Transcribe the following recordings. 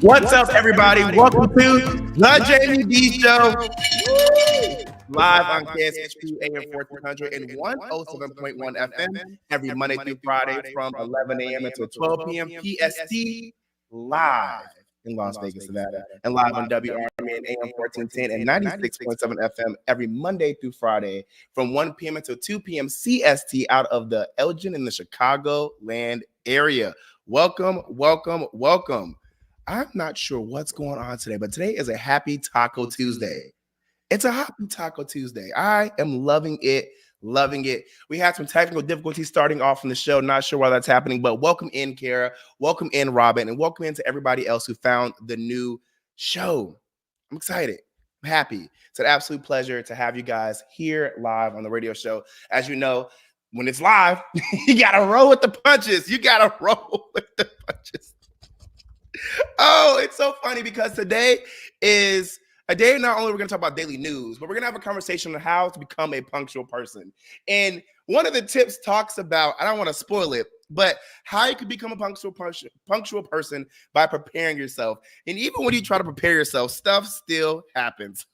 What's up, everybody? Welcome to the Jaime Dee Show. Live on KSHP AM 1400 and 107.1 FM every Monday through Friday from 11 a.m. until 12 p.m. PST, live in Las Vegas, Nevada, and live on WRMA AM 1410 and 96.7 FM every Monday through Friday from 1 p.m. until 2 p.m. CST out of the Elgin in the Chicagoland area. Welcome, welcome, welcome. I'm not sure what's going on today, but today is a happy Taco Tuesday. It's a happy Taco Tuesday. I am loving it, loving it. We had some technical difficulties starting off from the show. Not sure why that's happening, but welcome in, Kara. Welcome in, Robin, and welcome in to everybody else who found the new show. I'm excited. I'm happy. It's an absolute pleasure to have you guys here live on the radio show. As you know, when it's live, you got to roll with the punches. You got to roll with the punches. Oh, it's so funny because today is a day not only we're going to talk about daily news, but we're going to have a conversation on how to become a punctual person. And one of the tips talks about, I don't want to spoil it, but how you can become a punctual person by preparing yourself. And even when you try to prepare yourself, stuff still happens.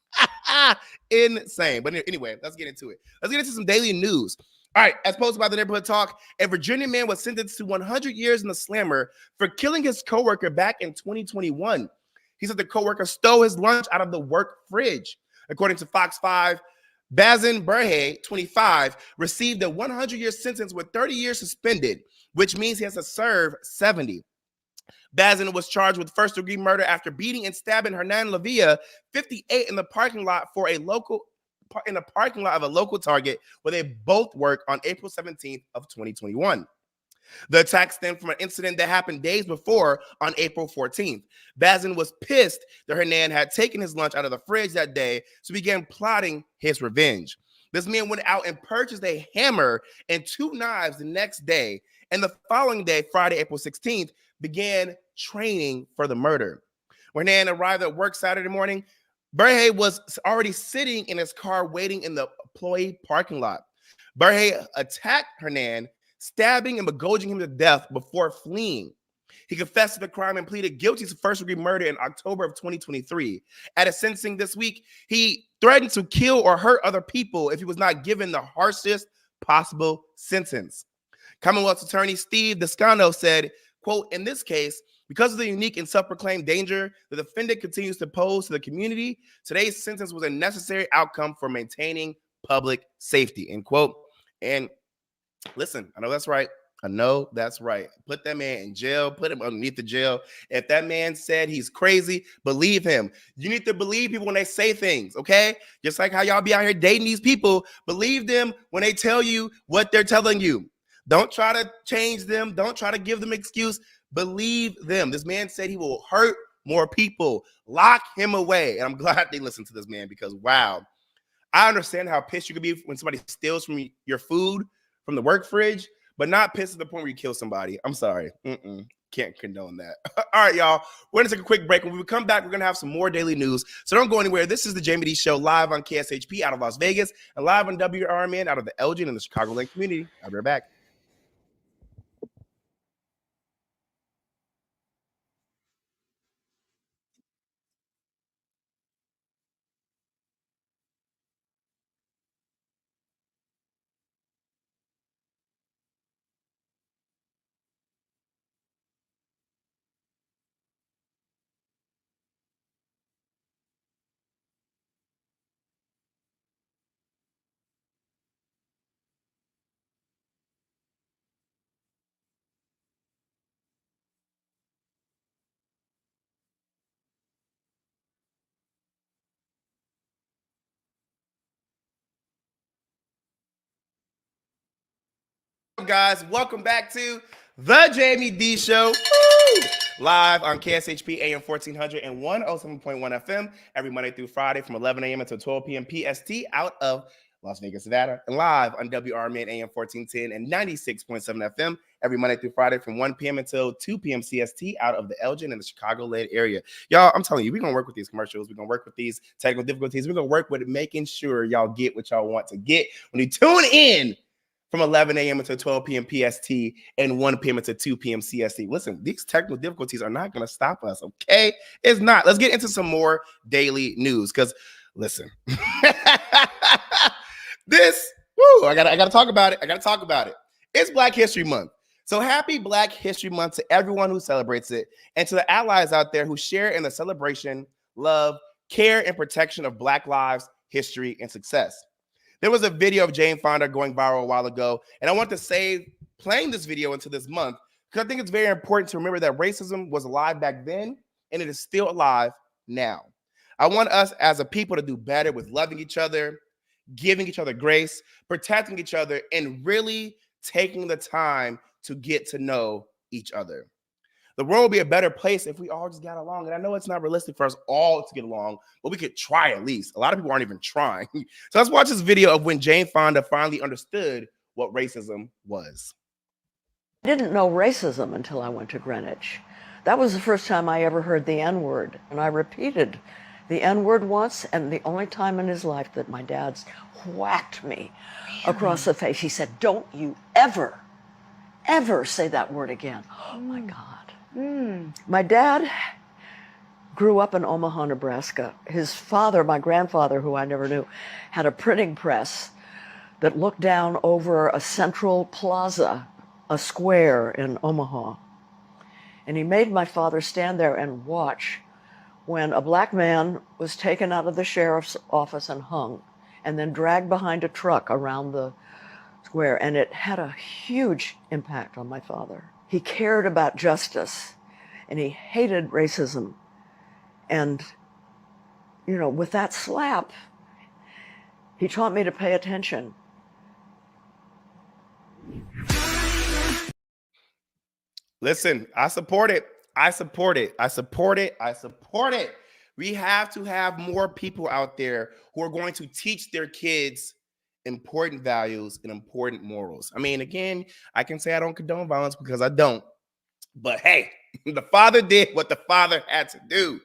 Insane. But anyway, let's get into it. Let's get into some daily news. All right, as posted by the Neighborhood Talk, a Virginia man was sentenced to 100 years in the slammer for killing his coworker back in 2021. He said the coworker stole his lunch out of the work fridge. According to Fox 5, Bazin Berhe, 25, received a 100-year sentence with 30 years suspended, which means he has to serve 70. Bazin was charged with first-degree murder after beating and stabbing Hernan Lavilla, 58, in the parking lot of a local Target where they both work on April 17th of 2021. The attack stemmed from an incident that happened days before on April 14th. Bazin was pissed that Hernan had taken his lunch out of the fridge that day, so began plotting his revenge. This man went out and purchased a hammer and 2 knives the next day, and the following day, Friday, April 16th, began training for the murder. When Hernan arrived at work Saturday morning, Berhe was already sitting in his car waiting in the employee parking lot. Berhe attacked Hernan, stabbing and begouging him to death before fleeing. He confessed to the crime and pleaded guilty to first-degree murder in October of 2023. At a sentencing this week, he threatened to kill or hurt other people if he was not given the harshest possible sentence. Commonwealth's attorney Steve Descano said, quote, "In this case, because of the unique and self-proclaimed danger the defendant continues to pose to the community, today's sentence was a necessary outcome for maintaining public safety," end quote. And listen, I know that's right. I know that's right. Put that man in jail. Put him underneath the jail. If that man said he's crazy, believe him. You need to believe people when they say things, okay? Just like how y'all be out here dating these people. Believe them when they tell you what they're telling you. Don't try to change them. Don't try to give them excuse. Believe them. This man said he will hurt more people. Lock him away. And I'm glad they listened to this man because, wow, I understand how pissed you could be when somebody steals from your food from the work fridge, but not pissed to the point where you kill somebody. I'm sorry. Can't condone that. All right, y'all. We're going to take a quick break. When we come back, we're going to have some more daily news. So don't go anywhere. This is the Jaime Dee Show live on KSHP out of Las Vegas and live on WRMN out of the Elgin and the Chicagoland community. I'll be right back. Guys, welcome back to the Jaime Dee Show. Woo! Live on KSHP AM 1400 and 107.1 FM every Monday through Friday from 11 a.m. until 12 p.m. PST out of Las Vegas, Nevada, and live on WRMN AM 1410 and 96.7 FM every Monday through Friday from 1 p.m. until 2 p.m. CST out of the Elgin and the Chicagoland area. Y'all, I'm telling you, we're going to work with these commercials. We're going to work with these technical difficulties. We're going to work with making sure y'all get what y'all want to get when you tune in from 11 a.m. until 12 p.m. PST and 1 p.m. until 2 p.m. CST. Listen, these technical difficulties are not going to stop us, okay? It's not. Let's get into some more daily news because, listen, I gotta talk about it. It's Black History Month. So happy Black History Month to everyone who celebrates it and to the allies out there who share in the celebration, love, care, and protection of Black lives, history, and success. There was a video of Jane Fonda going viral a while ago, and I want to say playing this video into this month because I think it's very important to remember that racism was alive back then and it is still alive now. I want us as a people to do better with loving each other, giving each other grace, protecting each other, and really taking the time to get to know each other. The world would be a better place if we all just got along. And I know it's not realistic for us all to get along, but we could try at least. A lot of people aren't even trying. So let's watch this video of when Jane Fonda finally understood what racism was. I didn't know racism until I went to Greenwich. That was the first time I ever heard the N-word. And I repeated the N-word once, and the only time in his life that my dad's whacked me across the face. He said, "Don't you ever say that word again." Oh my God. My dad grew up in Omaha, Nebraska. His father, my grandfather, who I never knew, had a printing press that looked down over a central plaza, a square in Omaha. And he made my father stand there and watch when a Black man was taken out of the sheriff's office and hung, and then dragged behind a truck around the square. And it had a huge impact on my father. He cared about justice, and he hated racism. And, you know, with that slap, he taught me to pay attention. Listen, I support it. We have to have more people out there who are going to teach their kids important values and important morals. I mean, again, I can say I don't condone violence because I don't. But hey, the father did what the father had to do.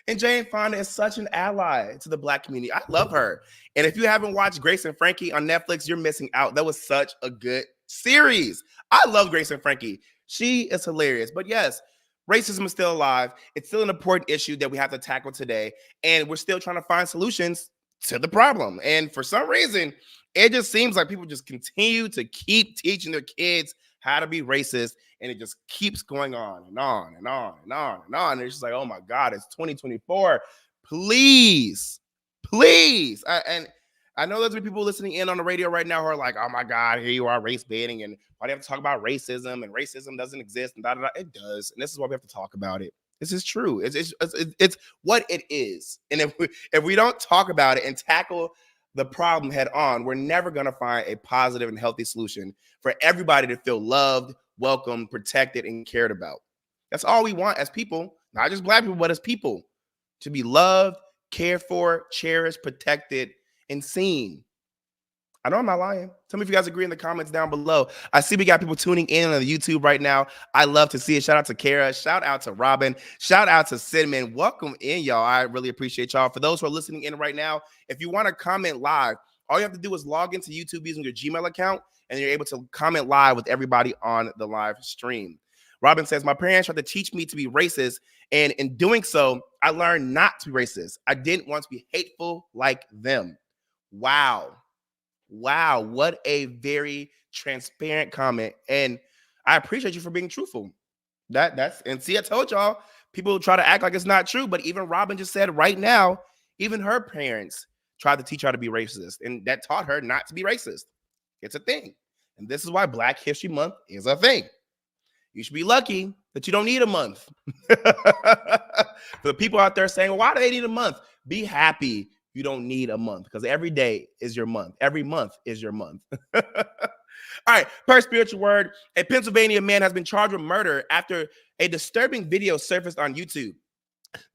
And Jane Fonda is such an ally to the Black community. I love her. And if you haven't watched Grace and Frankie on Netflix, you're missing out. That was such a good series. I love Grace and Frankie. She is hilarious. But yes, racism is still alive. It's still an important issue that we have to tackle today. And we're still trying to find solutions to the problem. And for some reason, it just seems like people just continue to keep teaching their kids how to be racist, and it just keeps going on and on and on and on and on. And it's just like, oh my God, it's 2024. Please. And I know there's people listening in on the radio right now who are like, oh my God, here you are race baiting, and why do you have to talk about racism, and racism doesn't exist, and da, da, da. It does, and this is why we have to talk about it. This is true. It's what it is. And if we don't talk about it and tackle the problem head on, we're never going to find a positive and healthy solution for everybody to feel loved, welcomed, protected, and cared about. That's all we want as people, not just Black people, but as people, to be loved, cared for, cherished, protected, and seen. I know I'm not lying. Tell me if you guys agree in the comments down below. I see we got people tuning in on the YouTube right now. I love to see it. Shout out to Kara. Shout out to Robin. Shout out to Cinnamon. Welcome in, y'all. I really appreciate y'all. For those who are listening in right now, if you want to comment live, all you have to do is log into YouTube using your Gmail account, and you're able to comment live with everybody on the live stream. Robin says, my parents tried to teach me to be racist, and in doing so, I learned not to be racist. I didn't want to be hateful like them. Wow, what a very transparent comment. And I appreciate you for being truthful. And see, I told y'all, people try to act like it's not true, but even Robin just said right now, even her parents tried to teach her to be racist, and that taught her not to be racist. It's a thing. And this is why Black History Month is a thing. You should be lucky that you don't need a month. For the people out there saying, well, why do they need a month? Be happy you don't need a month, because every day is your month. Every month is your month. All right, per spiritual word, a Pennsylvania man has been charged with murder after a disturbing video surfaced on YouTube.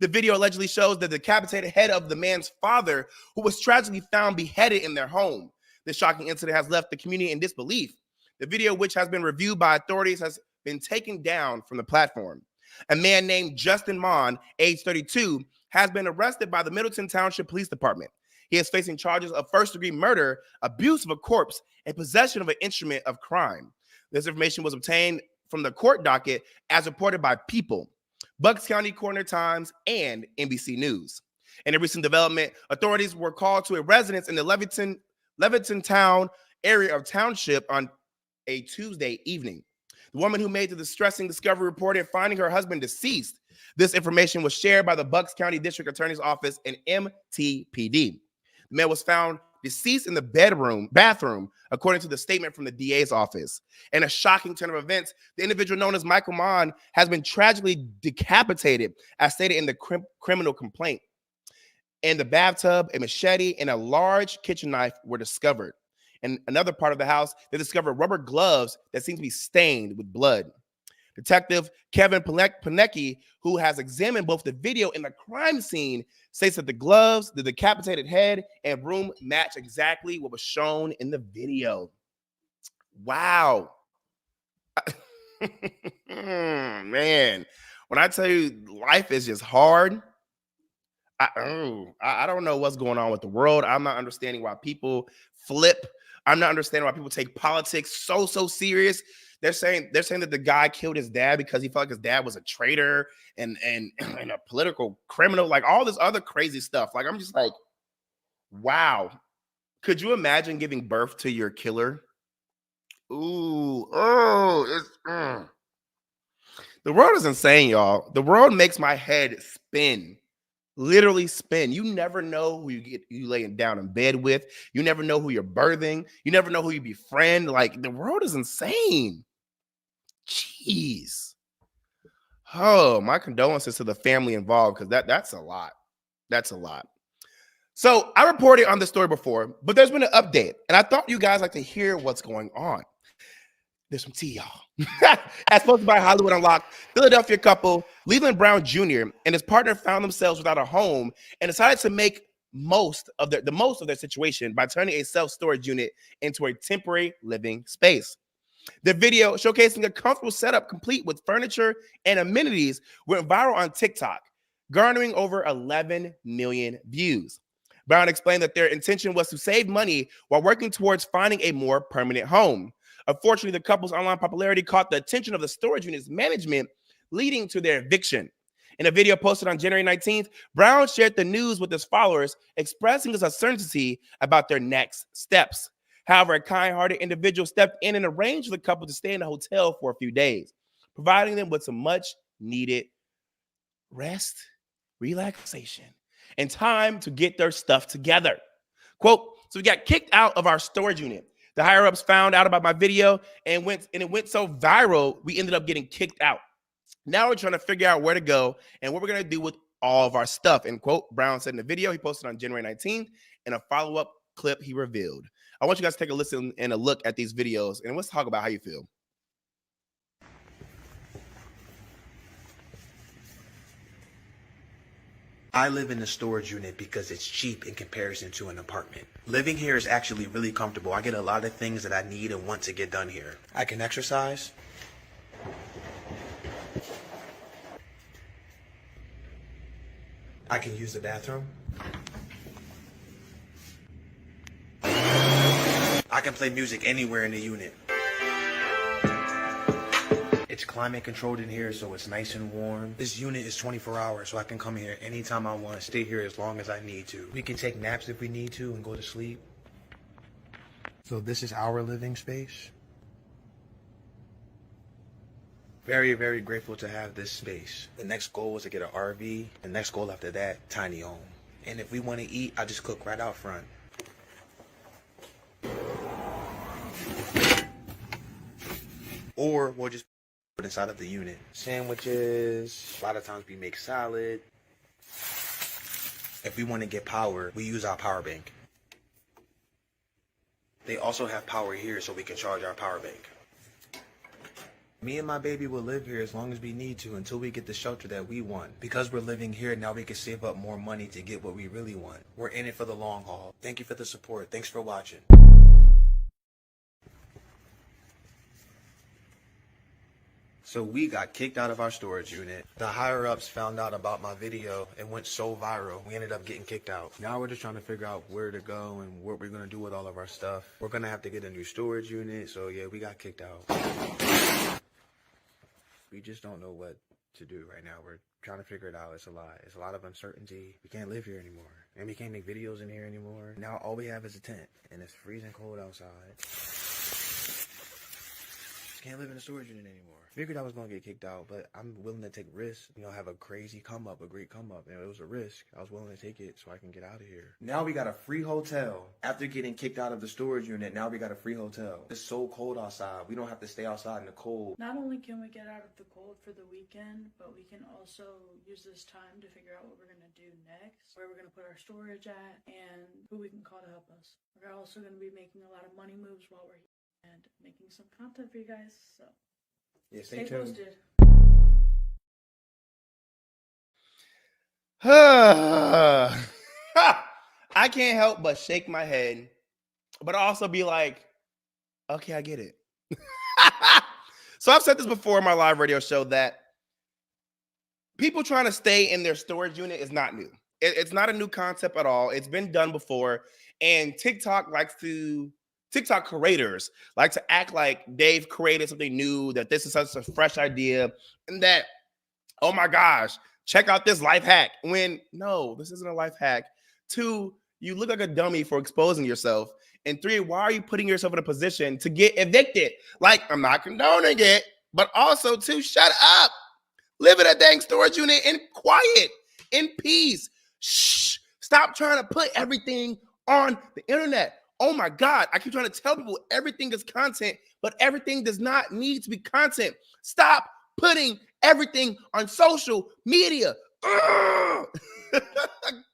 The video allegedly shows the decapitated head of the man's father, who was tragically found beheaded in their home. This shocking incident has left the community in disbelief. The video, which has been reviewed by authorities, has been taken down from the platform. A man named Justin Mon, age 32, has been arrested by the Middleton Township Police Department. He is facing charges of first-degree murder, abuse of a corpse, and possession of an instrument of crime. This information was obtained from the court docket as reported by People, Bucks County Coroner Times, and NBC News. In a recent development, authorities were called to a residence in the Leviton Town area of Township on a Tuesday evening. The woman who made the distressing discovery reported finding her husband deceased. This information was shared by the Bucks County District Attorney's Office and MTPD. The man was found deceased in the bathroom, according to the statement from the DA's office. In a shocking turn of events, the individual known as Michael Mon has been tragically decapitated, as stated in the criminal complaint. In the bathtub, a machete and a large kitchen knife were discovered. In another part of the house, they discovered rubber gloves that seem to be stained with blood. Detective Kevin Panecki, who has examined both the video and the crime scene, states that the gloves, the decapitated head, and room match exactly what was shown in the video. Wow. Man, when I tell you life is just hard, I don't know what's going on with the world. I'm not understanding why people flip. I'm not understanding why people take politics so serious. They're saying that the guy killed his dad because he felt like his dad was a traitor and a political criminal, like all this other crazy stuff. Like, I'm just like, wow. Could you imagine giving birth to your killer? The world is insane, y'all. The world makes my head spin. Literally spin. You never know who you laying down in bed with. You never know who you're birthing. You never know who you befriend. Like, the world is insane. Jeez. Oh, my condolences to the family involved, because that's a lot. That's a lot. So I reported on this story before, but there's been an update, and I thought you guys like to hear what's going on. There's some tea, y'all. As posted by Hollywood Unlocked, Philadelphia couple Leland Brown Jr. and his partner found themselves without a home and decided to make the most of their situation by turning a self-storage unit into a temporary living space. The video, showcasing a comfortable setup complete with furniture and amenities, went viral on TikTok, garnering over 11 million views. Brown explained that their intention was to save money while working towards finding a more permanent home. Unfortunately, the couple's online popularity caught the attention of the storage unit's management, leading to their eviction. In a video posted on January 19th, Brown shared the news with his followers, expressing his uncertainty about their next steps. However, a kind-hearted individual stepped in and arranged for the couple to stay in a hotel for a few days, providing them with some much-needed rest, relaxation, and time to get their stuff together. Quote, so we got kicked out of our storage unit. The higher-ups found out about my video and it went so viral, we ended up getting kicked out. Now we're trying to figure out where to go and what we're going to do with all of our stuff, end quote. Brown said in the video he posted on January 19th, and a follow-up clip he revealed. I want you guys to take a listen and a look at these videos, and let's talk about how you feel. I live in a storage unit because it's cheap in comparison to an apartment. Living here is actually really comfortable. I get a lot of things that I need and want to get done here. I can exercise. I can use the bathroom. I can play music anywhere in the unit. It's climate controlled in here, so it's nice and warm. This unit is 24 hours, so I can come here anytime I want, stay here as long as I need to. We can take naps if we need to and go to sleep. So this is our living space. Very, very grateful to have this space. The next goal is to get an RV. The next goal after that, tiny home. And if we want to eat, I just cook right out front. Or we'll just put inside of the unit. Sandwiches, a lot of times we make salad. If we want to get power, we use our power bank. They also have power here so we can charge our power bank. Me and my baby will live here as long as we need to until we get the shelter that we want. Because we're living here, now we can save up more money to get what we really want. We're in it for the long haul. Thank you for the support. Thanks for watching. So we got kicked out of our storage unit. The higher ups found out about my video and went so viral. We ended up getting kicked out. Now we're just trying to figure out where to go and what we're gonna do with all of our stuff. We're gonna have to get a new storage unit. So yeah, we got kicked out. We just don't know what to do right now. We're trying to figure it out. It's a lot. It's a lot of uncertainty. We can't live here anymore. And we can't make videos in here anymore. Now all we have is a tent. And it's freezing cold outside. Can't live in a storage unit anymore. Figured I was gonna get kicked out, but I'm willing to take risks. You know, have a crazy come up, a great come up. And it was a risk. I was willing to take it so I can get out of here. Now we got a free hotel. After getting kicked out of the storage unit, now we got a free hotel. It's so cold outside. We don't have to stay outside in the cold. Not only can we get out of the cold for the weekend, but we can also use this time to figure out what we're gonna do next, where we're gonna put our storage at, and who we can call to help us. We're also gonna be making a lot of money moves while we're here and making some content for you guys, so Yeah, stay posted. I can't help but shake my head, but also be like, okay, I get it. So I've said this before in my live radio show that people trying to stay in their storage unit is not new. It's not a new concept at all. It's been done before, and TikTok creators like to act like they've created something new, that this is such a fresh idea, and that, oh my gosh, check out this life hack. When no, this isn't a life hack. 2, you look like a dummy for exposing yourself. And 3, why are you putting yourself in a position to get evicted? Like, I'm not condoning it, but also 2, shut up. Live in a dang storage unit in quiet, in peace. Shh. Stop trying to put everything on the internet. Oh my God, I keep trying to tell people everything is content, but everything does not need to be content. Stop putting everything on social media.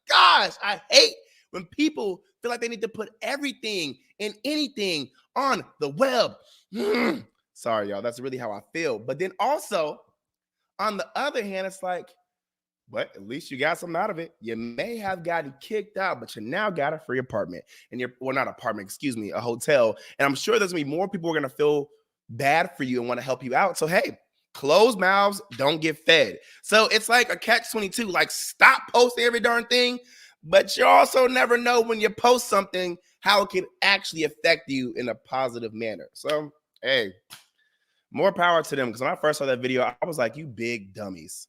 Gosh, I hate when people feel like they need to put everything and anything on the web. Sorry, y'all, that's really how I feel. But then also, on the other hand, it's like, but at least you got something out of it. You may have gotten kicked out, but you now got a free apartment. And not apartment, excuse me, a hotel. And I'm sure there's gonna be more people who are gonna feel bad for you and want to help you out. So hey, closed mouths don't get fed. So it's like a catch-22. Like, stop posting every darn thing, but you also never know when you post something how it can actually affect you in a positive manner. So hey, more power to them. Because when I first saw that video, I was like, you big dummies.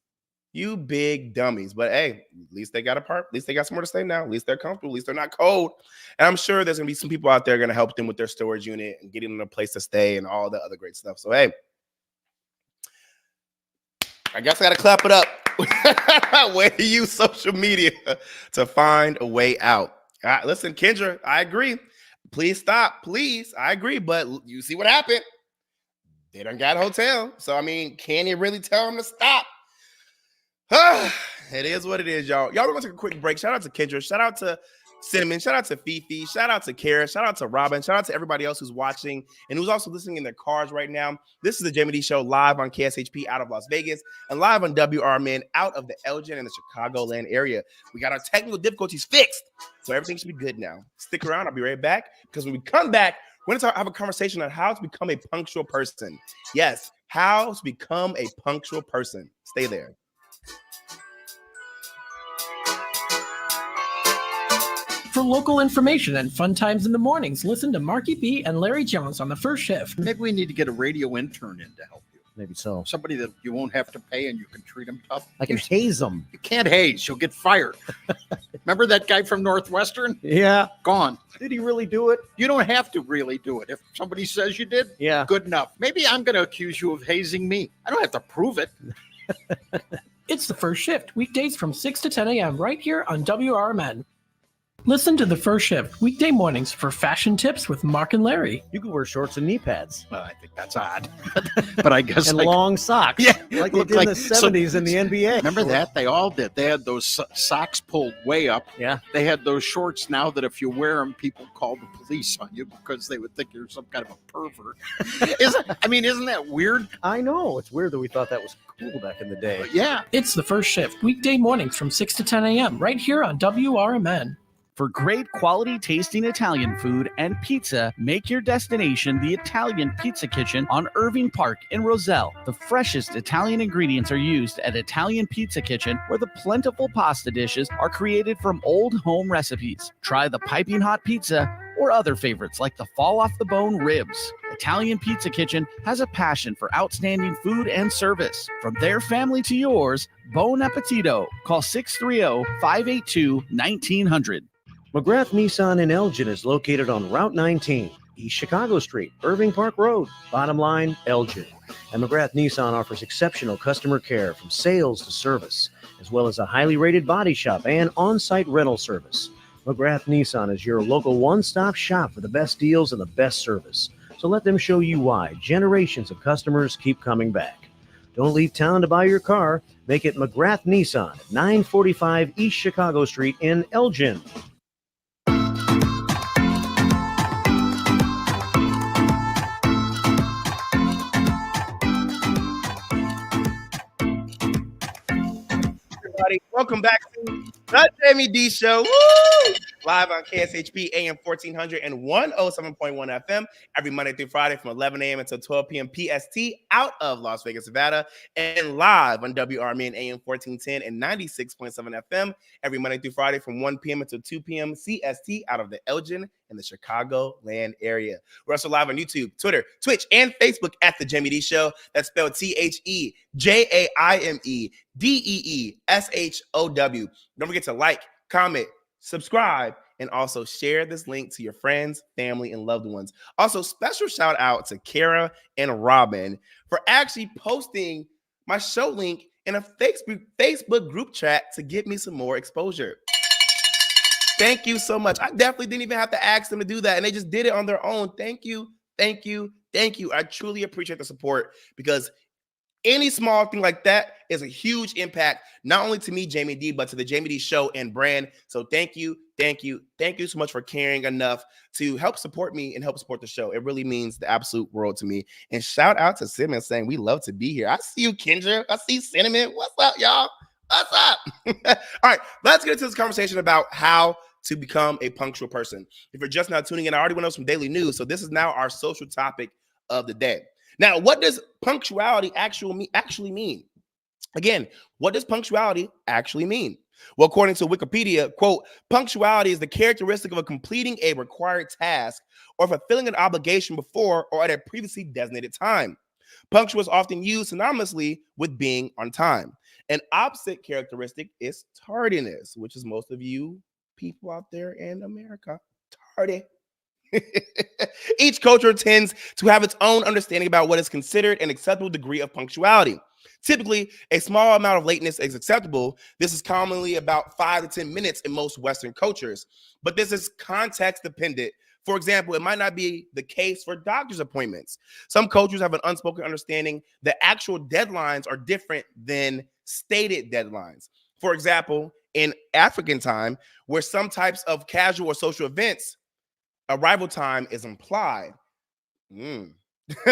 You big dummies. But hey, at least they got a part. At least they got somewhere to stay now. At least they're comfortable. At least they're not cold. And I'm sure there's going to be some people out there going to help them with their storage unit and getting them a place to stay and all the other great stuff. So hey, I guess I got to clap it up. Way to use social media to find a way out. Listen, Kendra, I agree. Please stop. Please. I agree. But you see what happened? They done got a hotel. So, I mean, can you really tell them to stop? It is what it is, y'all. Y'all, we're going to take a quick break. Shout out to Kendra. Shout out to Cinnamon. Shout out to Fifi. Shout out to Kara. Shout out to Robin. Shout out to everybody else who's watching and who's also listening in their cars right now. This is the Jaime Dee Show live on KSHP out of Las Vegas and live on WRMN out of the Elgin and the Chicagoland area. We got our technical difficulties fixed, so everything should be good now. Stick around. I'll be right back, because when we come back, we're going to have a conversation on how to become a punctual person. Yes, how to become a punctual person. Stay there. For local information and fun times in the mornings, listen to Marky B and Larry Jones on The First Shift. Maybe we need to get a radio intern in to help you. Maybe so. Somebody that you won't have to pay and you can treat them tough. I can haze them. You can't haze. You'll get fired. Remember that guy from Northwestern? Yeah. Gone. Did he really do it? You don't have to really do it. If somebody says you did, Yeah. good enough. Maybe I'm going to accuse you of hazing me. I don't have to prove it. It's The First Shift, weekdays from 6 to 10 a.m. right here on WRMN. Listen to The First Shift, weekday mornings for fashion tips with Mark and Larry. You could wear shorts and knee pads. I think that's odd. But I guess And long socks. Yeah, Like they look did in like the 70s in the NBA. Remember that? They all did. They had those socks pulled way up. Yeah. They had those shorts now that if you wear them, people call the police on you because they would think you're some kind of a pervert. Isn't that weird? I know. It's weird that we thought that was cool back in the day. But yeah. It's The First Shift, weekday mornings from 6 to 10 a.m. right here on WRMN. For great quality tasting Italian food and pizza, make your destination the Italian Pizza Kitchen on Irving Park in Roselle. The freshest Italian ingredients are used at Italian Pizza Kitchen, where the plentiful pasta dishes are created from old home recipes. Try the piping hot pizza or other favorites like the fall off the bone ribs. Italian Pizza Kitchen has a passion for outstanding food and service. From their family to yours, bon appetito. Call 630-582-1900. McGrath Nissan in Elgin is located on Route 19, East Chicago Street, Irving Park Road. Bottom line, Elgin. And McGrath Nissan offers exceptional customer care from sales to service, as well as a highly rated body shop and on-site rental service. McGrath Nissan is your local one-stop shop for the best deals and the best service. So let them show you why generations of customers keep coming back. Don't leave town to buy your car. Make it McGrath Nissan at 945 East Chicago Street in Elgin. Everybody, welcome back to the Jaime Dee Show. Woo! Live on KSHP AM 1400 and 107.1 FM every Monday through Friday from 11 a.m. until 12 p.m. PST out of Las Vegas, Nevada, and live on WRMN AM 1410 and 96.7 FM every Monday through Friday from 1 p.m. until 2 p.m. CST out of the Elgin and the Chicago land area. We're also live on YouTube, Twitter, Twitch, and Facebook at The Jaime Dee Show. That's spelled TheJaimeDeeshow. Don't forget to like, comment, subscribe, and also share this link to your friends, family, and loved ones. Also, special shout out to Kara and Robin for actually posting my show link in a Facebook group chat to get me some more exposure. Thank you so much. I definitely didn't even have to ask them to do that, and they just did it on their own. Thank you, thank you, thank you. I truly appreciate the support, because any small thing like that is a huge impact, not only to me, Jaime Dee, but to the Jaime Dee Show and brand. So thank you, thank you, thank you so much for caring enough to help support me and help support the show. It really means the absolute world to me. And shout out to Simmons saying we love to be here. I see you, Kendra. I see Sentiment. What's up, y'all? What's up? All right, let's get into this conversation about how to become a punctual person. If you're just now tuning in, I already went over some daily news. So this is now our social topic of the day. Now, what does punctuality actually mean? Again, what does punctuality actually mean? Well, according to Wikipedia, quote, punctuality is the characteristic of completing a required task or fulfilling an obligation before or at a previously designated time. Punctual is often used synonymously with being on time. An opposite characteristic is tardiness, which is most of you people out there in America. Tardy. Each culture tends to have its own understanding about what is considered an acceptable degree of punctuality. Typically, a small amount of lateness is acceptable. This is commonly about 5 to 10 minutes in most Western cultures, but this is context dependent. For example, it might not be the case for doctor's appointments. Some cultures have an unspoken understanding that actual deadlines are different than stated deadlines. For example, in African time, where some types of casual or social events, arrival time is implied.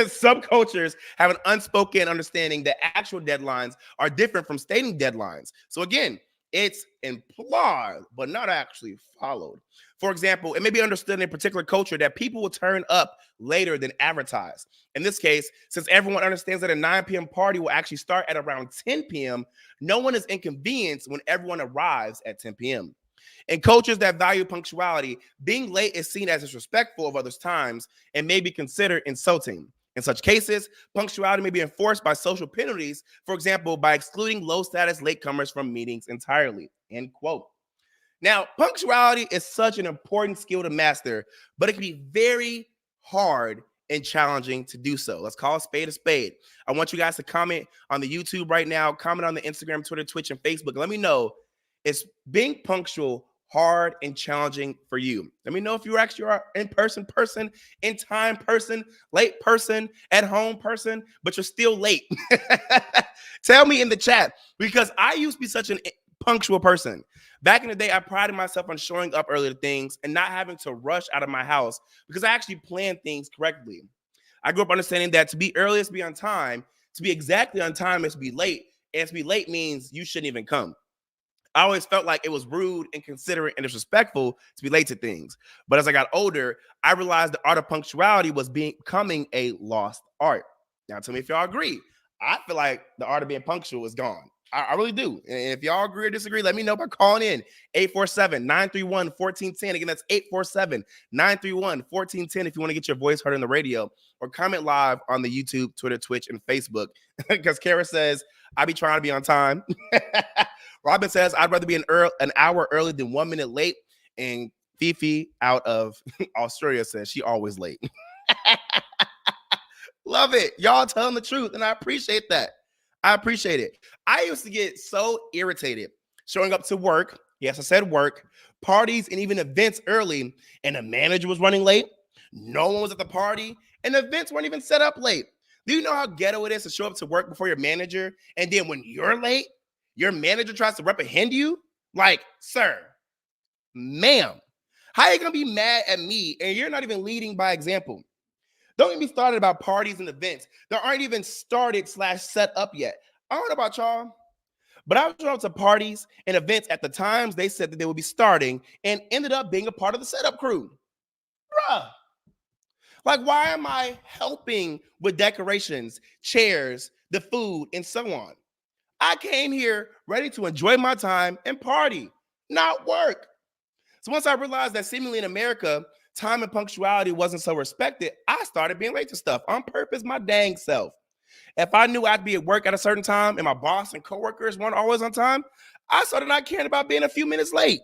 Some cultures have an unspoken understanding that actual deadlines are different from stating deadlines. So again, it's implied, but not actually followed. For example, it may be understood in a particular culture that people will turn up later than advertised. In this case, since everyone understands that a 9 p.m. party will actually start at around 10 p.m., no one is inconvenienced when everyone arrives at 10 p.m. In cultures that value punctuality, being late is seen as disrespectful of others' times and may be considered insulting. In such cases, punctuality may be enforced by social penalties, for example, by excluding low-status latecomers from meetings entirely, end quote. Now, punctuality is such an important skill to master, but it can be very hard and challenging to do so. Let's call a spade a spade. I want you guys to comment on the YouTube right now, comment on the Instagram, Twitter, Twitch, and Facebook. Let me know, is being punctual hard and challenging for you? Let me know if you actually are in-person person, in-time person, late person, at-home person, but you're still late. Tell me in the chat, because I used to be such an punctual person. Back in the day, I prided myself on showing up early to things and not having to rush out of my house because I actually planned things correctly. I grew up understanding that to be early is to be on time, to be exactly on time is to be late, and to be late means you shouldn't even come. I always felt like it was rude, inconsiderate, and disrespectful to be late to things. But as I got older, I realized the art of punctuality was becoming a lost art. Now, tell me if y'all agree. I feel like the art of being punctual is gone. I really do. And if y'all agree or disagree, let me know by calling in 847-931-1410. Again, that's 847-931-1410 if you want to get your voice heard on the radio, or comment live on the YouTube, Twitter, Twitch, and Facebook. Because Kara says, I be trying to be on time. Robin says, I'd rather be an hour early than 1 minute late. And Fifi out of Australia says she always late. Love it. Y'all telling the truth, and I appreciate that. I appreciate it. I used to get so irritated showing up to work. Yes, I said work, parties, and even events early, and the manager was running late. No one was at the party, and the events weren't even set up late. Do you know how ghetto it is to show up to work before your manager, and then when you're late, your manager tries to reprehend you? Like, sir, ma'am, how are you going to be mad at me, and you're not even leading by example? Don't get me started about parties and events that aren't even started/set up yet. I don't know about y'all, but I showed up to parties and events at the times they said that they would be starting and ended up being a part of the setup crew. Bruh. Like, why am I helping with decorations, chairs, the food, and so on? I came here ready to enjoy my time and party, not work. So once I realized that seemingly in America, time and punctuality wasn't so respected, I started being late to stuff on purpose, my dang self. If I knew I'd be at work at a certain time and my boss and coworkers weren't always on time, I started not caring about being a few minutes late.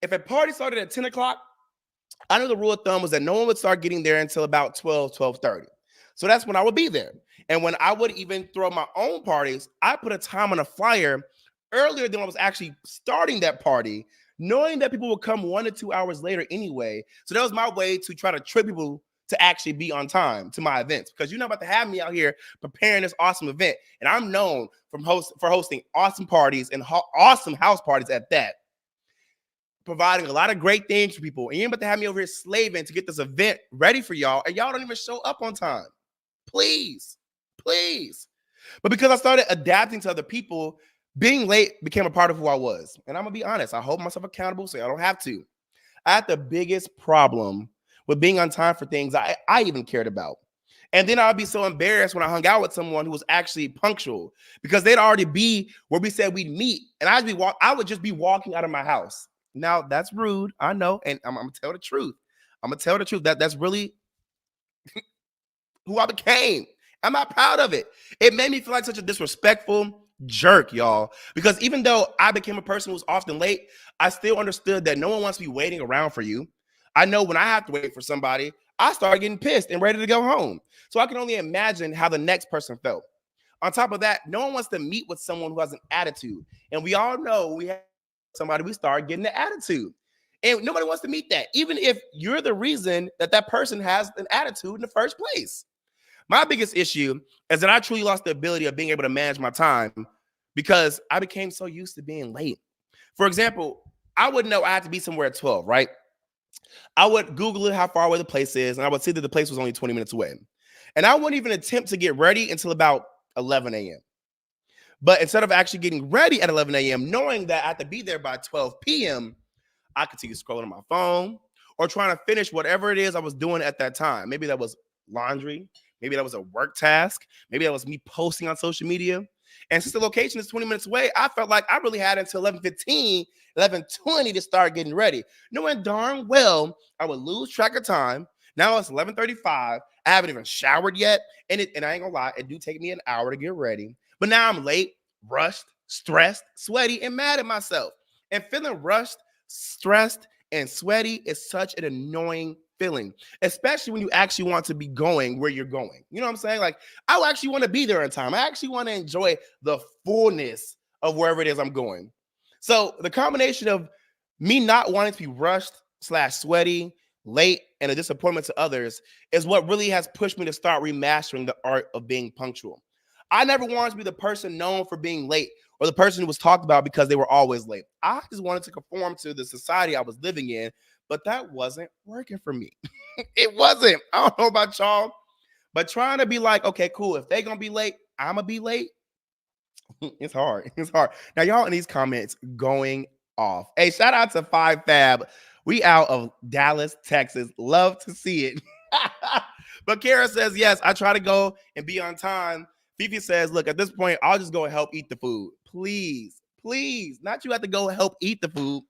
If a party started at 10 o'clock, I knew the rule of thumb was that no one would start getting there until about 12:30. So that's when I would be there. And when I would even throw my own parties, I put a time on a flyer earlier than I was actually starting that party, knowing that people would come 1 to 2 hours later anyway. So that was my way to try to trick people to actually be on time to my events, because you're not about to have me out here preparing this awesome event. And I'm known for hosting awesome parties and awesome house parties at that, providing a lot of great things for people. And you're about to have me over here slaving to get this event ready for y'all, and y'all don't even show up on time. Please. But because I started adapting to other people, being late became a part of who I was. And I'm going to be honest, I hold myself accountable so I don't have to. I had the biggest problem with being on time for things I even cared about. And then I'd be so embarrassed when I hung out with someone who was actually punctual, because they'd already be where we said we'd meet. And I would just be walking out of my house. Now, that's rude, I know, and I'm going to tell the truth. That's really who I became. I'm not proud of it. It made me feel like such a disrespectful jerk, y'all. Because even though I became a person who's often late, I still understood that no one wants to be waiting around for you. I know when I have to wait for somebody, I start getting pissed and ready to go home. So I can only imagine how the next person felt. On top of that, no one wants to meet with someone who has an attitude. And we all know we have somebody, we start getting the attitude. And nobody wants to meet that, even if you're the reason that that person has an attitude in the first place. My biggest issue is that I truly lost the ability of being able to manage my time because I became so used to being late. For example, I would know I had to be somewhere at 12, right? I would Google it, how far away the place is, and I would see that the place was only 20 minutes away. And I wouldn't even attempt to get ready until about 11 a.m. But instead of actually getting ready at 11 a.m., knowing that I had to be there by 12 p.m., I continue scrolling on my phone or trying to finish whatever it is I was doing at that time. Maybe that was laundry. Maybe that was a work task. Maybe that was me posting on social media. And since the location is 20 minutes away, I felt like I really had until 11:15, 11:20 to start getting ready, knowing darn well I would lose track of time. Now it's 11:35. I haven't even showered yet. And I ain't gonna lie, it do take me an hour to get ready. But now I'm late, rushed, stressed, sweaty, and mad at myself. And feeling rushed, stressed, and sweaty is such an annoying feeling, especially when you actually want to be going where you're going. You know what I'm saying? Like, I actually want to be there in time. I actually want to enjoy the fullness of wherever it is I'm going. So the combination of me not wanting to be rushed / sweaty, late, and a disappointment to others is what really has pushed me to start remastering the art of being punctual. I never wanted to be the person known for being late or the person who was talked about because they were always late. I just wanted to conform to the society I was living in, but that wasn't working for me. It wasn't. I don't know about y'all, but trying to be like, okay, cool. If they're going to be late, I'm going to be late. It's hard. It's hard. Now, y'all in these comments going off. Hey, shout out to 5Fab. We out of Dallas, Texas. Love to see it. But Kara says, yes, I try to go and be on time. Fifi says, look, at this point, I'll just go help eat the food. Please, please. Not you have to go help eat the food.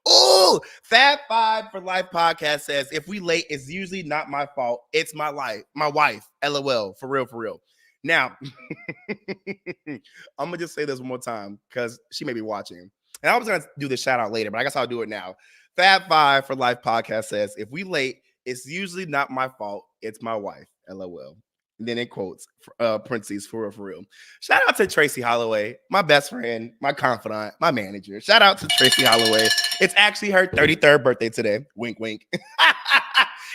Ooh, Fab Five for Life podcast says, if we late, it's usually not my fault. It's my wife. LOL. For real, for real. Now, I'm gonna just say this one more time because she may be watching. And I was gonna do the shout out later, but I guess I'll do it now. Fab Five for Life podcast says, if we late, it's usually not my fault. It's my wife. LOL. And then it quotes parentheses for real. Shout out to Tracy Holloway, my best friend, my confidant, my manager. Shout out to Tracy Holloway. It's actually her 33rd birthday today. Wink, wink.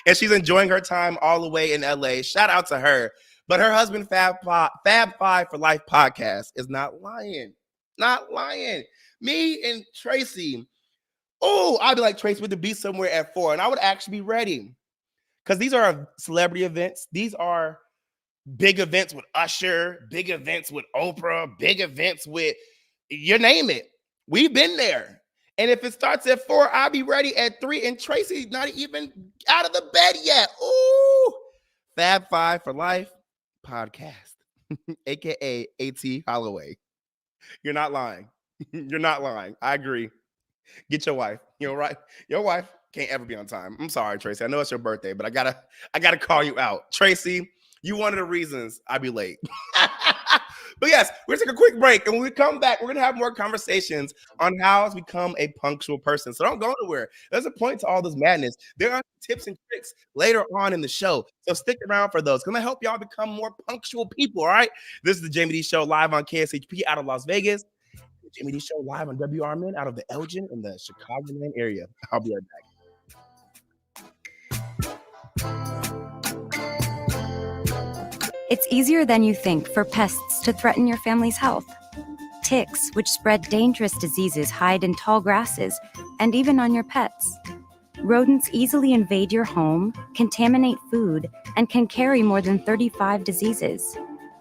And she's enjoying her time all the way in LA. Shout out to her. But her husband, Fab Five for Life podcast, is not lying. Not lying. Me and Tracy, I'd be like, Tracy, to be somewhere at 4. And I would actually be ready. Because these are celebrity events. These are big events with Usher, big events with Oprah, big events with, you name it. We've been there. And if it starts at 4, I'll be ready at 3. And Tracy's not even out of the bed yet. Ooh. Fab Five for Life podcast, aka AT Holloway. You're not lying. You're not lying. I agree. Get your wife. You know, right? Your wife can't ever be on time. I'm sorry, Tracy. I know it's your birthday, but I gotta call you out. Tracy, you one of the reasons I be late. But yes, we're gonna take a quick break. And when we come back, we're gonna have more conversations on how to become a punctual person. So don't go anywhere. There's a point to all this madness. There are tips and tricks later on in the show. So stick around for those. Gonna help y'all become more punctual people. All right. This is the Jaime Dee Show live on KSHP out of Las Vegas. The Jaime Dee Show live on WRMN out of the Elgin in the Chicagoland area. I'll be right back. It's easier than you think for pests to threaten your family's health. Ticks, which spread dangerous diseases, hide in tall grasses and even on your pets. Rodents easily invade your home, contaminate food, and can carry more than 35 diseases.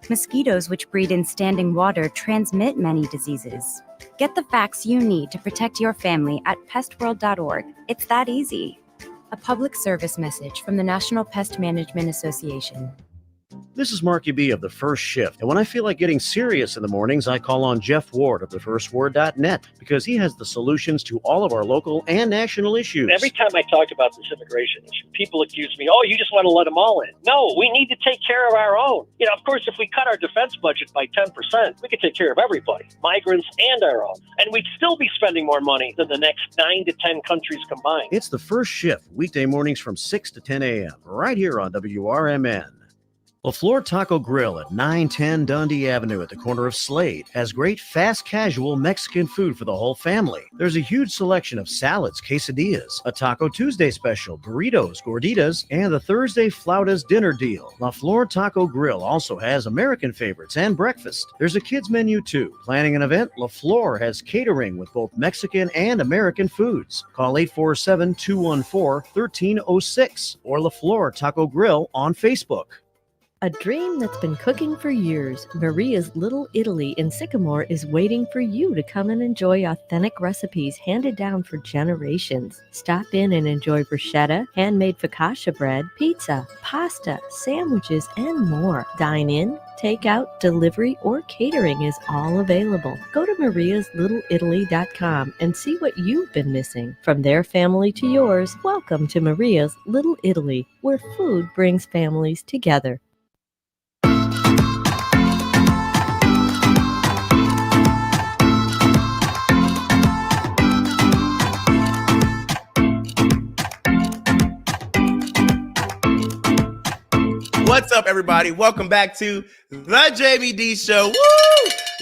Mosquitoes, which breed in standing water, transmit many diseases. Get the facts you need to protect your family at pestworld.org. It's that easy. A public service message from the National Pest Management Association. This is Marky B of The First Shift, and when I feel like getting serious in the mornings, I call on Jeff Ward of thefirstword.net because he has the solutions to all of our local and national issues. Every time I talk about this immigration issue, people accuse me, you just want to let them all in. No, we need to take care of our own. Of course, if we cut our defense budget by 10%, we could take care of everybody, migrants and our own. And we'd still be spending more money than the next 9 to 10 countries combined. It's The First Shift, weekday mornings from 6 to 10 a.m., right here on WRMN. LaFleur Taco Grill at 910 Dundee Avenue at the corner of Slade has great fast casual Mexican food for the whole family. There's a huge selection of salads, quesadillas, a Taco Tuesday special, burritos, gorditas, and the Thursday Flautas dinner deal. LaFleur Taco Grill also has American favorites and breakfast. There's a kids menu too. Planning an event? LaFleur has catering with both Mexican and American foods. Call 847-214-1306 or LaFleur Taco Grill on Facebook. A dream that's been cooking for years, Maria's Little Italy in Sycamore is waiting for you to come and enjoy authentic recipes handed down for generations. Stop in and enjoy bruschetta, handmade focaccia bread, pizza, pasta, sandwiches, and more. Dine in, take out, delivery, or catering is all available. Go to mariaslittle.italy.com and see what you've been missing. From their family to yours, welcome to Maria's Little Italy, where food brings families together. What's up, everybody? Welcome back to the Jaime Dee Show. Woo!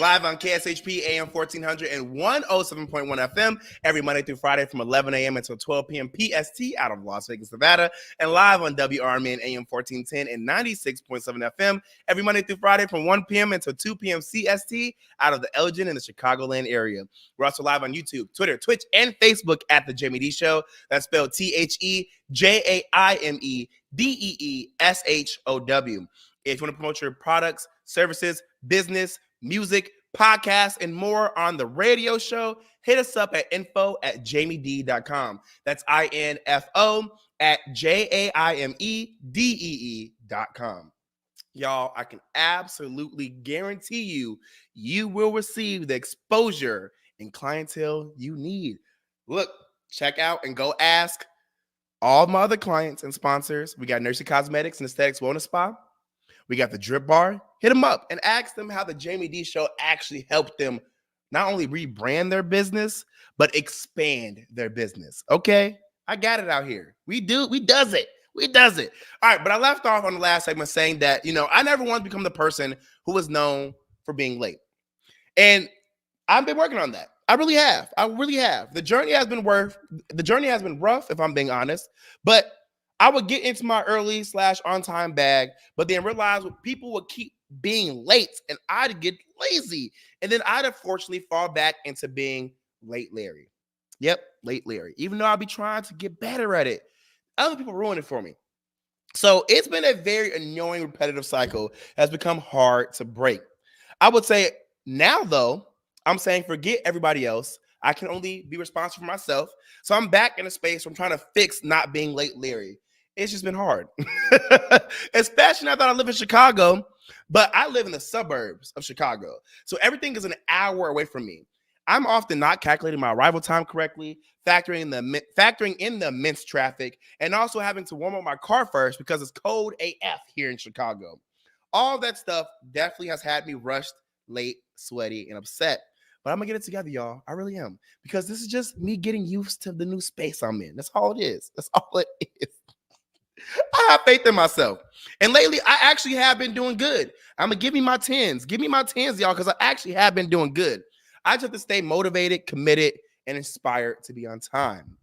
Live on KSHP AM 1400 and 107.1 FM every Monday through Friday from 11 a.m. until 12 p.m. PST out of Las Vegas, Nevada, and live on WRMN AM 1410 and 96.7 FM every Monday through Friday from 1 p.m. until 2 p.m. CST out of the Elgin in the Chicagoland area. We're also live on YouTube, Twitter, Twitch, and Facebook at the Jaime Dee Show. That's spelled TheJaimeDeeshow. If you want to promote your products, services, business, music, podcasts, and more on the radio show, hit us up at info@jamiedee.com. That's info@JAIMEDEE.com. Y'all, I can absolutely guarantee you will receive the exposure and clientele you need. Look, check out and go ask all my other clients and sponsors. We got Nursery Cosmetics and Aesthetics Wellness Spa. We got the Drip Bar. Hit them up and ask them how the Jaime Dee Show actually helped them not only rebrand their business, but expand their business. Okay? I got it out here. We does it. All right, but I left off on the last segment saying that, I never want to become the person who was known for being late. And I've been working on that. I really have. The journey has been rough, if I'm being honest. But I would get into my early/on-time bag, but then realize people would keep being late and I'd get lazy. And then I'd unfortunately fall back into being late Larry. Yep, late Larry. Even though I'd be trying to get better at it, other people ruin it for me. So it's been a very annoying, repetitive cycle that's become hard to break. I would say now, though, I'm saying forget everybody else. I can only be responsible for myself. So I'm back in a space where I'm trying to fix not being late Larry. It's just been hard. Especially now that I live in Chicago, but I live in the suburbs of Chicago. So everything is an hour away from me. I'm often not calculating my arrival time correctly, factoring in the immense traffic, and also having to warm up my car first because it's cold AF here in Chicago. All that stuff definitely has had me rushed, late, sweaty, and upset. But I'm going to get it together, y'all. I really am. Because this is just me getting used to the new space I'm in. That's all it is. I have faith in myself. And lately, I actually have been doing good. I'm going to give me my 10s. Give me my 10s, y'all, because I actually have been doing good. I just have to stay motivated, committed, and inspired to be on time.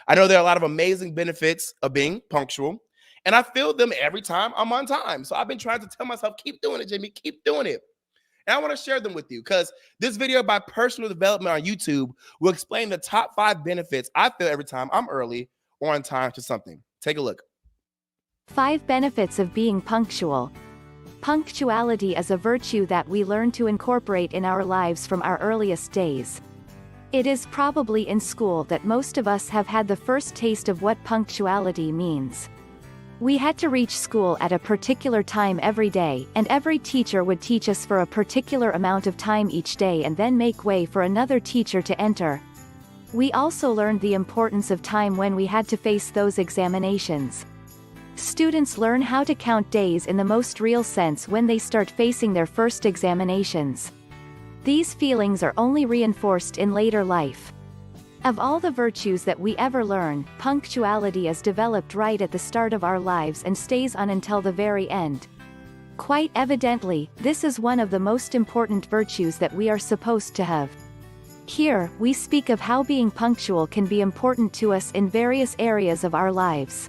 I know there are a lot of amazing benefits of being punctual, and I feel them every time I'm on time. So I've been trying to tell myself, keep doing it, Jimmy, keep doing it. And I want to share them with you because this video by Personal Development on YouTube will explain the top 5 benefits I feel every time I'm early or on time to something. Take a look. 5 benefits of being punctual. Punctuality is a virtue that we learn to incorporate in our lives from our earliest days. It is probably in school that most of us have had the first taste of what punctuality means. We had to reach school at a particular time every day, and every teacher would teach us for a particular amount of time each day and then make way for another teacher to enter. We also learned the importance of time when we had to face those examinations. Students learn how to count days in the most real sense when they start facing their first examinations. These feelings are only reinforced in later life. Of all the virtues that we ever learn, punctuality is developed right at the start of our lives and stays on until the very end. Quite evidently, this is one of the most important virtues that we are supposed to have. Here, we speak of how being punctual can be important to us in various areas of our lives.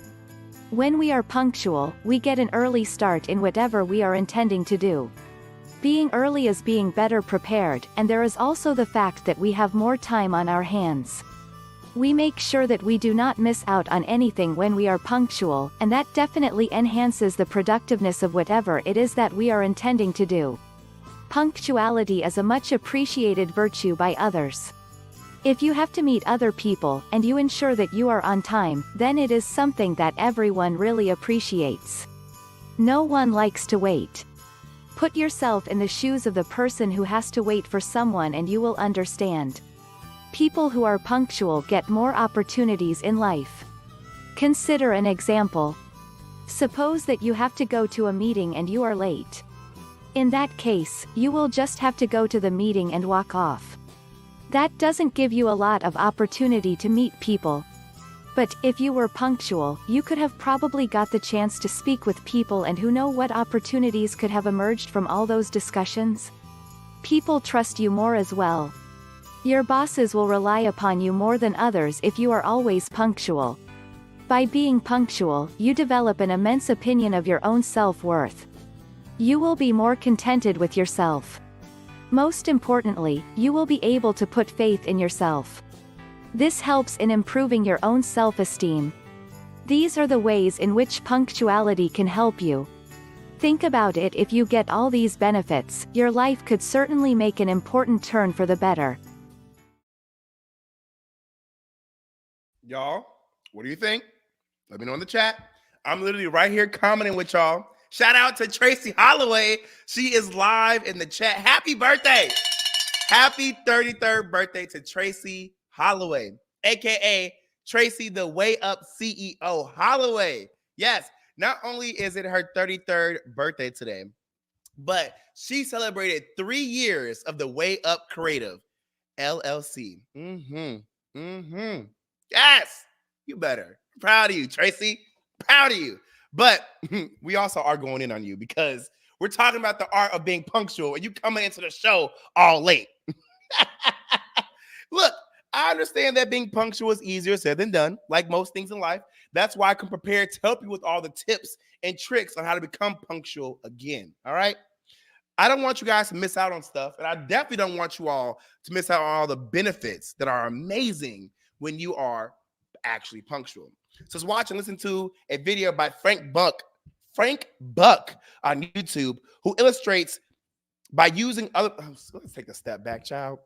When we are punctual, we get an early start in whatever we are intending to do. Being early is being better prepared, and there is also the fact that we have more time on our hands. We make sure that we do not miss out on anything when we are punctual, and that definitely enhances the productiveness of whatever it is that we are intending to do. Punctuality is a much appreciated virtue by others. If you have to meet other people, and you ensure that you are on time, then it is something that everyone really appreciates. No one likes to wait. Put yourself in the shoes of the person who has to wait for someone and you will understand. People who are punctual get more opportunities in life. Consider an example. Suppose that you have to go to a meeting and you are late. In that case, you will just have to go to the meeting and walk off. That doesn't give you a lot of opportunity to meet people. But, if you were punctual, you could have probably got the chance to speak with people, and who know what opportunities could have emerged from all those discussions? People trust you more as well. Your bosses will rely upon you more than others if you are always punctual. By being punctual, you develop an immense opinion of your own self-worth. You will be more contented with yourself. Most importantly, you will be able to put faith in yourself. This helps in improving your own self-esteem. These are the ways in which punctuality can help you. Think about it, if you get all these benefits, your life could certainly make an important turn for the better. Y'all, what do you think? Let me know in the chat. I'm literally right here commenting with y'all. Shout out to Tracy Holloway. She is live in the chat. Happy birthday. Happy 33rd birthday to Tracy Holloway, aka Tracy the Way Up CEO Holloway. Yes, not only is it her 33rd birthday today, but she celebrated 3 years of the Way Up Creative LLC. Yes, you better. Proud of you, Tracy. Proud of you. But we also are going in on you because we're talking about the art of being punctual and you coming into the show all late. Look, I understand that being punctual is easier said than done, like most things in life. That's why I come prepared to help you with all the tips and tricks on how to become punctual again. All right. I don't want you guys to miss out on stuff, and I definitely don't want you all to miss out on all the benefits that are amazing when you are actually punctual. So let's watch and listen to a video by Frank Buck on YouTube, who illustrates by using other. Let's take a step back, child.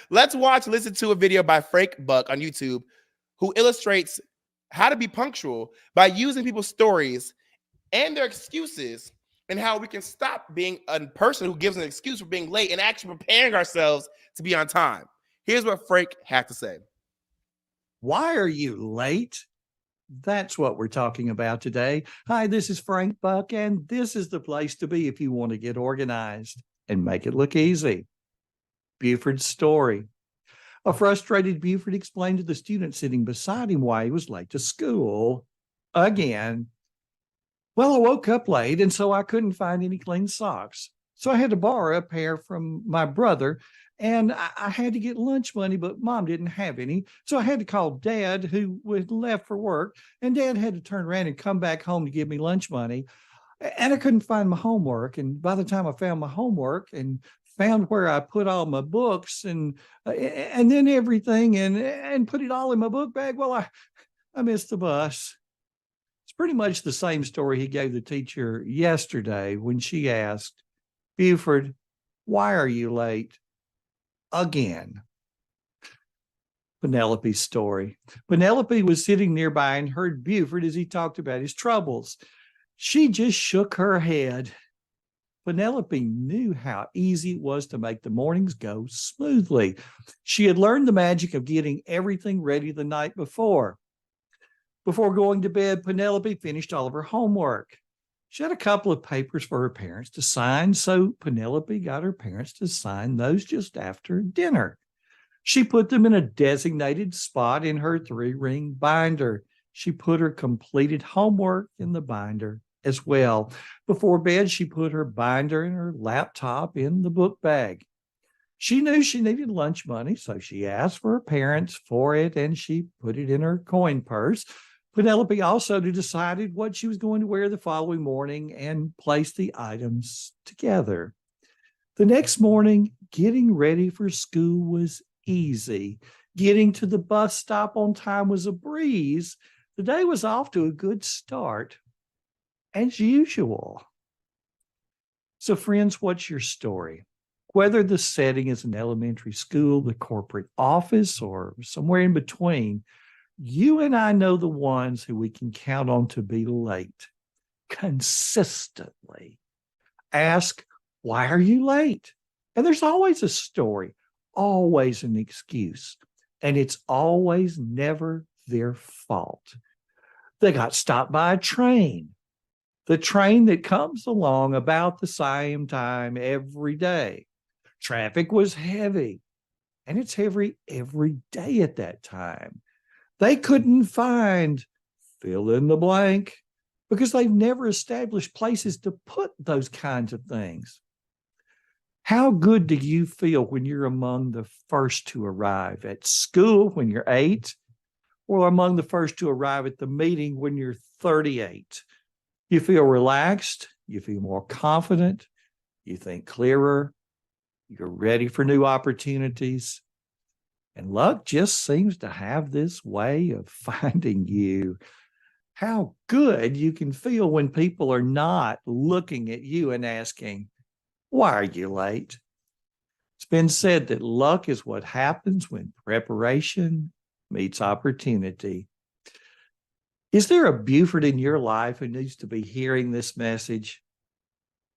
Let's watch and listen to a video by Frank Buck on YouTube, who illustrates how to be punctual by using people's stories and their excuses, and how we can stop being a person who gives an excuse for being late and actually preparing ourselves to be on time. Here's what Frank had to say. Why are you late? That's what we're talking about today. Hi, this is Frank Buck, and this is the place to be if you want to get organized and make it look easy. Buford's story. A frustrated Buford explained to the student sitting beside him why he was late to school again. Well, I woke up late, and so I couldn't find any clean socks. So I had to borrow a pair from my brother, and I had to get lunch money, but Mom didn't have any. So I had to call Dad, who was left for work, and Dad had to turn around and come back home to give me lunch money. And I couldn't find my homework. And by the time I found my homework and found where I put all my books and then everything and put it all in my book bag, well, I missed the bus. It's pretty much the same story he gave the teacher yesterday when she asked, Buford, why are you late? Again. Penelope's story. Penelope was sitting nearby and heard Buford as he talked about his troubles. She just shook her head. Penelope knew how easy it was to make the mornings go smoothly. She had learned the magic of getting everything ready the night before. Before going to bed, Penelope finished all of her homework. She had a couple of papers for her parents to sign, so Penelope got her parents to sign those just after dinner. She put them in a designated spot in her 3-ring binder. She put her completed homework in the binder as well. Before bed, she put her binder and her laptop in the book bag. She knew she needed lunch money, so she asked for her parents for it, and she put it in her coin purse. Penelope also decided what she was going to wear the following morning and placed the items together. The next morning, getting ready for school was easy. Getting to the bus stop on time was a breeze. The day was off to a good start, as usual. So, friends, what's your story? Whether the setting is an elementary school, the corporate office, or somewhere in between, you and I know the ones who we can count on to be late consistently. Ask, why are you late? And there's always a story, always an excuse, and it's always never their fault. They got stopped by a train, the train that comes along about the same time every day. Traffic was heavy, and it's heavy every day at that time. They couldn't find fill in the blank because they've never established places to put those kinds of things. How good do you feel when you're among the first to arrive at school when you're 8, or among the first to arrive at the meeting when you're 38? You feel relaxed, you feel more confident, you think clearer, you're ready for new opportunities. And luck just seems to have this way of finding you. how good you can feel when people are not looking at you and asking, why are you late? It's been said that luck is what happens when preparation meets opportunity. Is there a Buford in your life who needs to be hearing this message?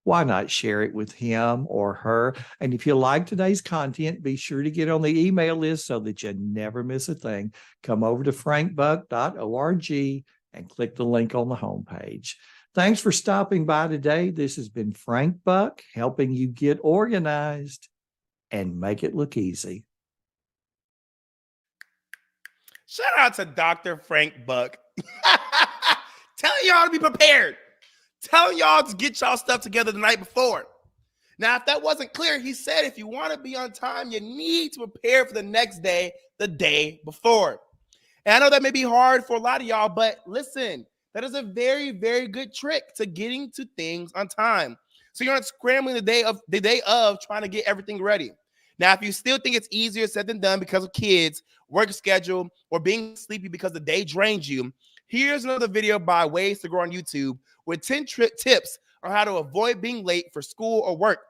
Why not share it with him or her? And if you like today's content, be sure to get on the email list so that you never miss a thing. Come over to frankbuck.org and click the link on the homepage. Thanks for stopping by today. This has been Frank Buck, helping you get organized and make it look easy. Shout out to Dr. Frank Buck. Telling y'all to be prepared. Telling y'all to get y'all stuff together the night before. Now, if that wasn't clear, he said if you want to be on time, you need to prepare for the next day, the day before. And I know that may be hard for a lot of y'all, but listen, that is a very, very good trick to getting to things on time. So you're not scrambling the day of trying to get everything ready. Now, if you still think it's easier said than done because of kids, work schedule, or being sleepy because the day drains you, here's another video by Ways to Grow on YouTube with 10 tips on how to avoid being late for school or work.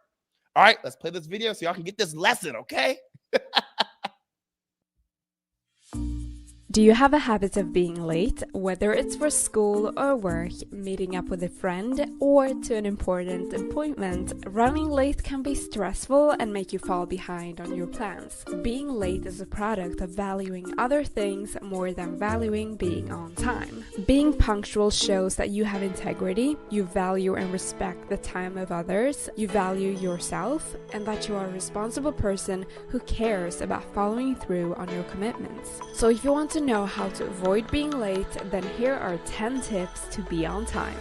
All right, let's play this video so y'all can get this lesson, okay? Do you have a habit of being late, whether it's for school or work, meeting up with a friend, or to an important appointment? Running late can be stressful and make you fall behind on your plans. Being late is a product of valuing other things more than valuing being on time. Being punctual shows that you have integrity, you value and respect the time of others, you value yourself, and that you are a responsible person who cares about following through on your commitments. So if you want to know how to avoid being late, then here are 10 tips to be on time.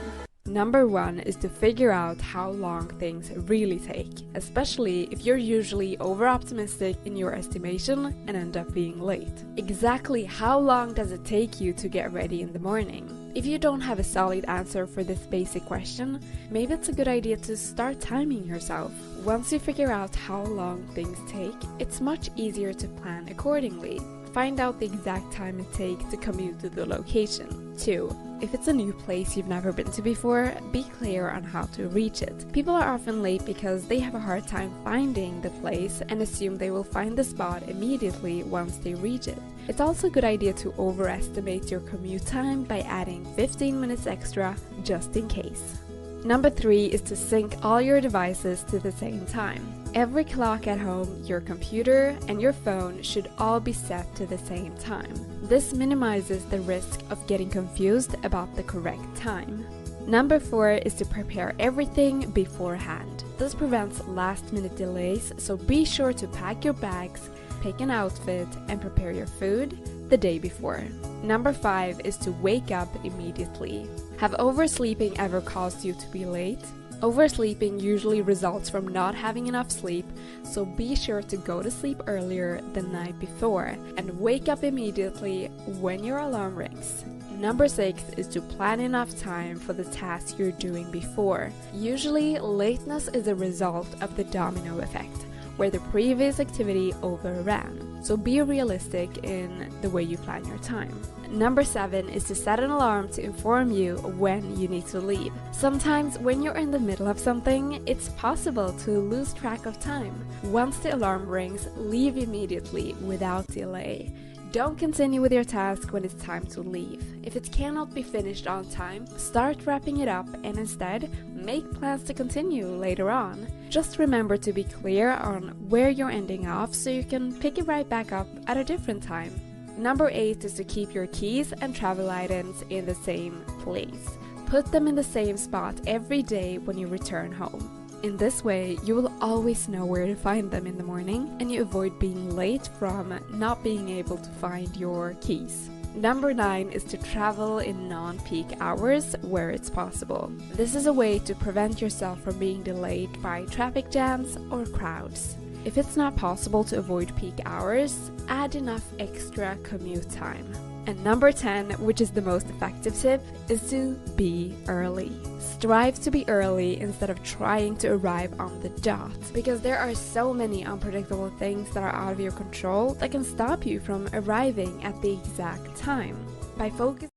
Number 1 is to figure out how long things really take, especially if you're usually over-optimistic in your estimation and end up being late. Exactly how long does it take you to get ready in the morning? If you don't have a solid answer for this basic question, maybe it's a good idea to start timing yourself. Once you figure out how long things take, it's much easier to plan accordingly. Find out the exact time it takes to commute to the location. 2. If it's a new place you've never been to before, be clear on how to reach it. People are often late because they have a hard time finding the place and assume they will find the spot immediately once they reach it. It's also a good idea to overestimate your commute time by adding 15 minutes extra just in case. Number 3 is to sync all your devices to the same time. Every clock at home, your computer, and your phone should all be set to the same time. This minimizes the risk of getting confused about the correct time. Number 4 is to prepare everything beforehand. This prevents last-minute delays, so be sure to pack your bags, pick an outfit, and prepare your food the day before. Number 5 is to wake up immediately. Have oversleeping ever caused you to be late? Oversleeping usually results from not having enough sleep, so be sure to go to sleep earlier the night before and wake up immediately when your alarm rings. Number 6 is to plan enough time for the task you're doing before. Usually, lateness is a result of the domino effect, where the previous activity overran. So be realistic in the way you plan your time. Number 7 is to set an alarm to inform you when you need to leave. Sometimes when you're in the middle of something, it's possible to lose track of time. Once the alarm rings, leave immediately without delay. Don't continue with your task when it's time to leave. If it cannot be finished on time, start wrapping it up and instead make plans to continue later on. Just remember to be clear on where you're ending off so you can pick it right back up at a different time. Number 8 is to keep your keys and travel items in the same place. Put them in the same spot every day when you return home. In this way, you will always know where to find them in the morning, and you avoid being late from not being able to find your keys. Number 9 is to travel in non-peak hours where it's possible. This is a way to prevent yourself from being delayed by traffic jams or crowds. If it's not possible to avoid peak hours, add enough extra commute time. And number 10, which is the most effective tip, is to be early. Strive to be early instead of trying to arrive on the dot, because there are so many unpredictable things that are out of your control that can stop you from arriving at the exact time. By focusing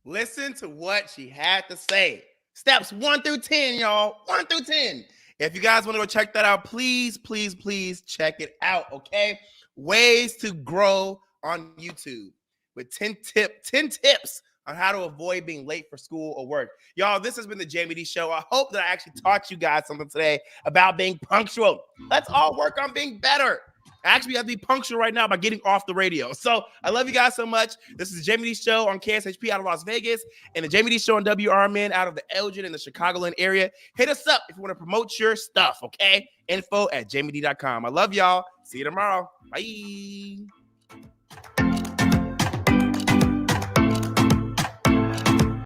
Listen to what she had to say. Steps 1 through 10, y'all. 1 through 10. If you guys want to go check that out, please check it out, okay? Ways to grow on YouTube with 10 tips on how to avoid being late for school or work. Y'all, this has been the Jaime Dee Show. I hope that I actually taught you guys something today about being punctual. Let's all work on being better. Actually, we have to be punctual right now by getting off the radio. So I love you guys so much. This is the Jaime Dee Show on KSHP out of Las Vegas and the Jaime Dee Show on WRMN out of the Elgin and the Chicagoland area. Hit us up if you want to promote your stuff, okay? info@JamieD.com. I love y'all. See you tomorrow. Bye.